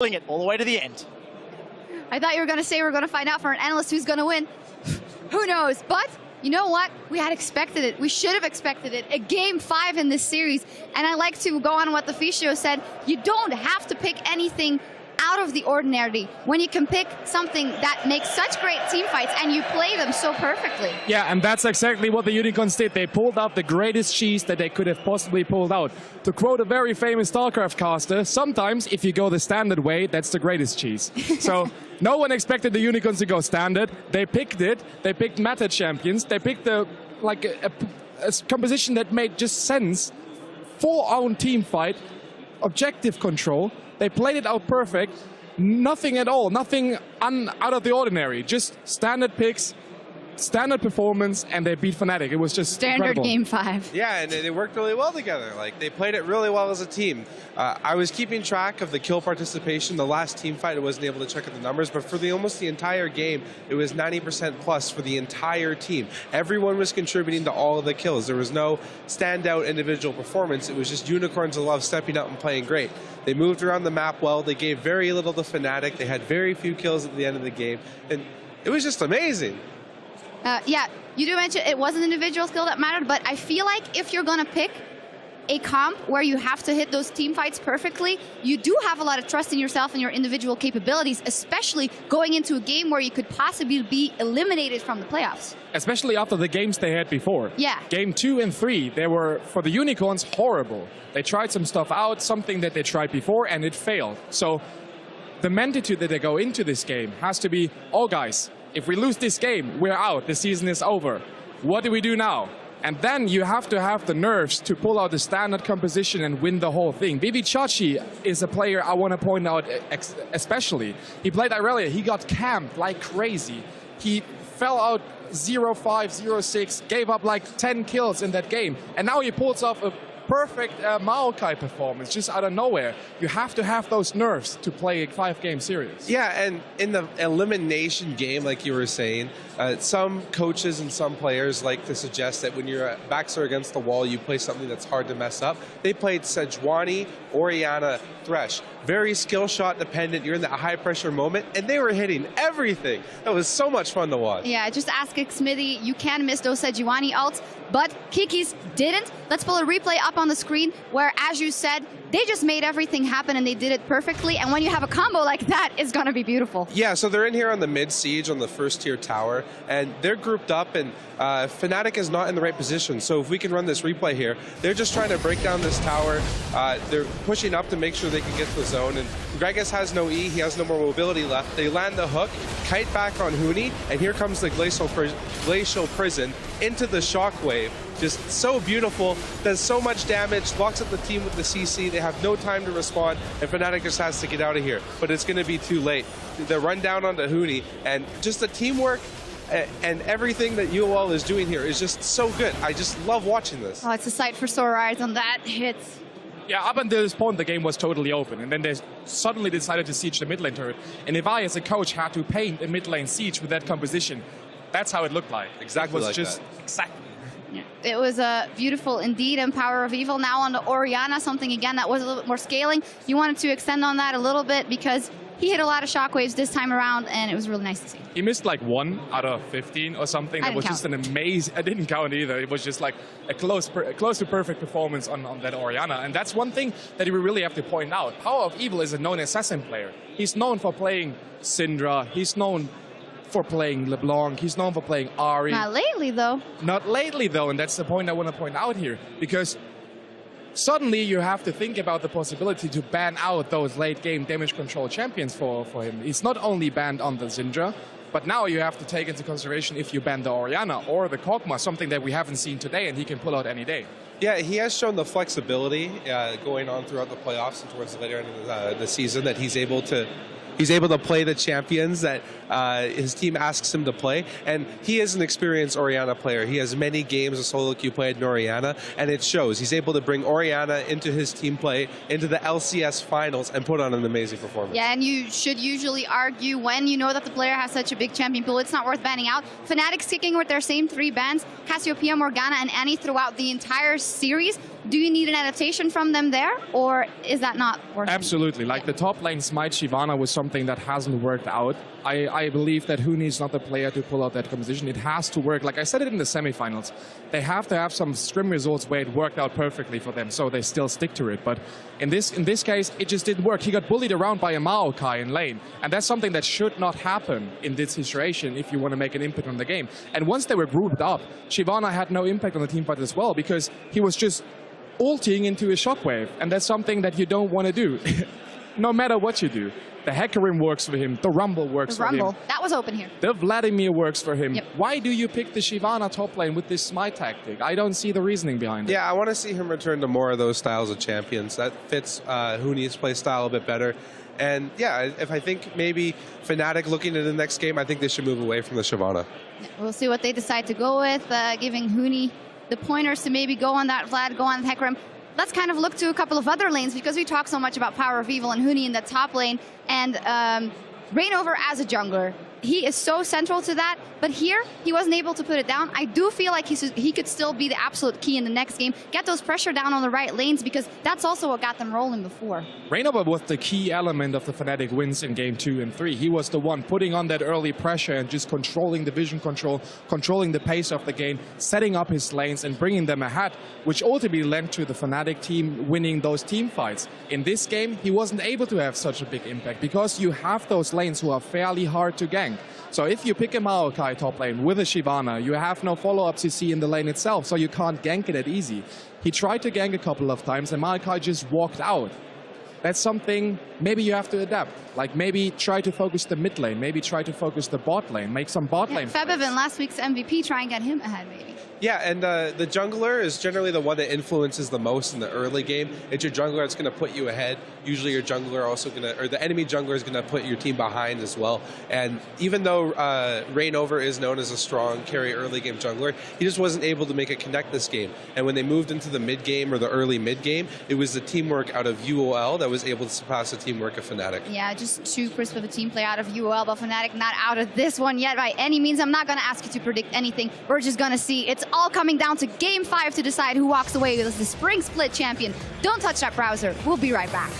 it all the way to the end. I thought you were going to say we're going to find out for an analyst who's going to win. Who knows? But you know what? We had expected it. We should have expected it. A game 5 in this series. And I like to go on what the Fischio said. You don't have to pick anything out of the ordinary when you can pick something that makes such great team fights and you play them so perfectly. Yeah, and that's exactly what the Unicorns did. They pulled out the greatest cheese that they could have possibly pulled out. To quote a very famous StarCraft caster, sometimes if you go the standard way, that's the greatest cheese. So no one expected the Unicorns to go standard. They picked it. They picked meta champions. They picked a composition that made just sense for our own team fight, objective control. They played it out perfect, nothing at all, nothing out of the ordinary, just standard picks, standard performance, and they beat Fnatic. It was just standard incredible. game 5. Yeah, and they worked really well together. Like, they played it really well as a team. I was keeping track of the kill participation. The last team fight, I wasn't able to check out the numbers, but for almost the entire game, it was 90% plus for the entire team. Everyone was contributing to all of the kills. There was no standout individual performance. It was just Unicorns of Love stepping up and playing great. They moved around the map well. They gave very little to Fnatic. They had very few kills at the end of the game, and it was just amazing. Yeah, you do mention it was an individual skill that mattered, but I feel like if you're going to pick a comp where you have to hit those team fights perfectly, you do have a lot of trust in yourself and your individual capabilities, especially going into a game where you could possibly be eliminated from the playoffs. Especially after the games they had before. Yeah. Game 2 and 3, they were, for the Unicorns, horrible. They tried some stuff out, something that they tried before, and it failed. So the mentality that they go into this game has to be, oh guys, if we lose this game, we're out. The season is over. What do we do now? And then you have to have the nerves to pull out the standard composition and win the whole thing. Vivi Chachi is a player I want to point out especially. He played Irelia. He got camped like crazy. He fell out 0-5, 0-6, gave up like 10 kills in that game. And now he pulls off a perfect Maokai performance just out of nowhere. You have to have those nerves to play a 5-game series. Yeah, and in the elimination game, like you were saying, some coaches and some players like to suggest that when your backs are against the wall, you play something that's hard to mess up. They played Sejuani, Orianna, Thresh. Very skill shot dependent. You're in that high pressure moment, and they were hitting everything. That was so much fun to watch. Yeah, just ask Smithy. You can miss those Sejuani ults, but Kiki's didn't. Let's pull a replay up on the screen where, as you said, they just made everything happen and they did it perfectly. And when you have a combo like that, it's going to be beautiful. Yeah, so they're in here on the mid siege on the first tier tower, and they're grouped up, and Fnatic is not in the right position. So if we can run this replay here, they're just trying to break down this tower. They're pushing up to make sure they can get to the zone, and Gregus has no E, he has no more mobility left. They land the hook, kite back on Huni, and here comes the Glacial Prison into the Shockwave. Just so beautiful, does so much damage, locks up the team with the CC. They have no time to respond, and Fnatic just has to get out of here. But it's going to be too late. The run down onto Huni, and just the teamwork and everything that UoL is doing here is just so good. I just love watching this. Oh, it's a sight for sore eyes on that hit. Yeah, up until this point, the game was totally open, and then they suddenly decided to siege the mid lane turret. And if I, as a coach, had to paint a mid lane siege with that composition, that's how it looked like. Exactly like just that. Exactly. Yeah. It was beautiful indeed, and Power of Evil now on the Orianna, something again that was a little bit more scaling. You wanted to extend on that a little bit because he hit a lot of shockwaves this time around, and it was really nice to see. He missed like 1 out of 15 or something. That was just an amazing, I didn't count either. It was just like a close to perfect performance on that Orianna. And that's one thing that we really have to point out. Power of Evil is a known assassin player. He's known for playing Syndra. He's known for playing LeBlanc. He's known for playing Ahri. Not lately, though. Not lately, though, and that's the point I want to point out here. Because suddenly you have to think about the possibility to ban out those late-game damage control champions for him. He's not only banned on the Syndra, but now you have to take into consideration if you ban the Orianna or the Kog'Maw, something that we haven't seen today and he can pull out any day. Yeah, he has shown the flexibility going on throughout the playoffs and towards the later end of the season that he's able to play the champions that his team asks him to play, and he is an experienced Orianna player. He has many games of solo queue played in Orianna, and it shows. He's able to bring Orianna into his team play, into the LCS finals, and put on an amazing performance. Yeah, and you should usually argue when you know that the player has such a big champion pool, it's not worth banning out. Fnatic's kicking with their same 3 bans, Cassiopeia, Morgana, and Annie throughout the entire series. Do you need an adaptation from them there, or is that not working? Absolutely. Like the top lane smite Shyvana was something that hasn't worked out. I believe that Huni is not the player to pull out that composition. It has to work. Like I said it in the semifinals, they have to have some scrim results where it worked out perfectly for them, so they still stick to it. But in this case, it just didn't work. He got bullied around by a Maokai in lane, and that's something that should not happen in this situation if you want to make an impact on the game. And once they were grouped up, Shyvana had no impact on the team fight as well, because he was just ulting into a shockwave, and that's something that you don't want to do. No matter what you do. The Hecarim works for him, the Rumble works for him. That was open here. The Vladimir works for him. Yep. Why do you pick the Shyvana top lane with this smite tactic? I don't see the reasoning behind it. Yeah, I want to see him return to more of those styles of champions. That fits Huni's play style a bit better. And yeah, if I think maybe Fnatic looking at the next game, I think they should move away from the Shyvana. We'll see what they decide to go with, giving Huni the pointers to maybe go on that Vlad, go on Hecarim. Let's kind of look to a couple of other lanes, because we talk so much about Power of Evil and Huni in the top lane, and Reignover as a jungler. He is so central to that, but here he wasn't able to put it down. I do feel like he could still be the absolute key in the next game, get those pressure down on the right lanes, because that's also what got them rolling before. Reignover was the key element of the Fnatic wins in game 2 and 3. He was the one putting on that early pressure and just controlling the vision control, controlling the pace of the game, setting up his lanes and bringing them ahead, which ultimately led to the Fnatic team winning those team fights. In this game, he wasn't able to have such a big impact, because you have those lanes who are fairly hard to gank. So if you pick a Maokai top lane with a Shyvana, you have no follow-up CC in the lane itself, so you can't gank it that easy. He tried to gank a couple of times, and Maokai just walked out. That's something maybe you have to adapt. Like maybe try to focus the mid lane, maybe try to focus the bot lane, make some bot lane. Febiven, last week's MVP, try and get him ahead maybe. Yeah, and the jungler is generally the one that influences the most in the early game. It's your jungler that's going to put you ahead. Usually your jungler also going to, or the enemy jungler is going to put your team behind as well. And even though Reignover is known as a strong carry early game jungler, he just wasn't able to make a connect this game. And when they moved into the mid game or the early mid game, it was the teamwork out of UoL that was able to surpass the teamwork of Fnatic. Yeah, just too crisp of a team play out of UoL, but Fnatic not out of this one yet by any means. I'm not going to ask you to predict anything. We're just going to see. It's all coming down to game 5 to decide who walks away as the spring split champion. Don't touch that browser. We'll be right back.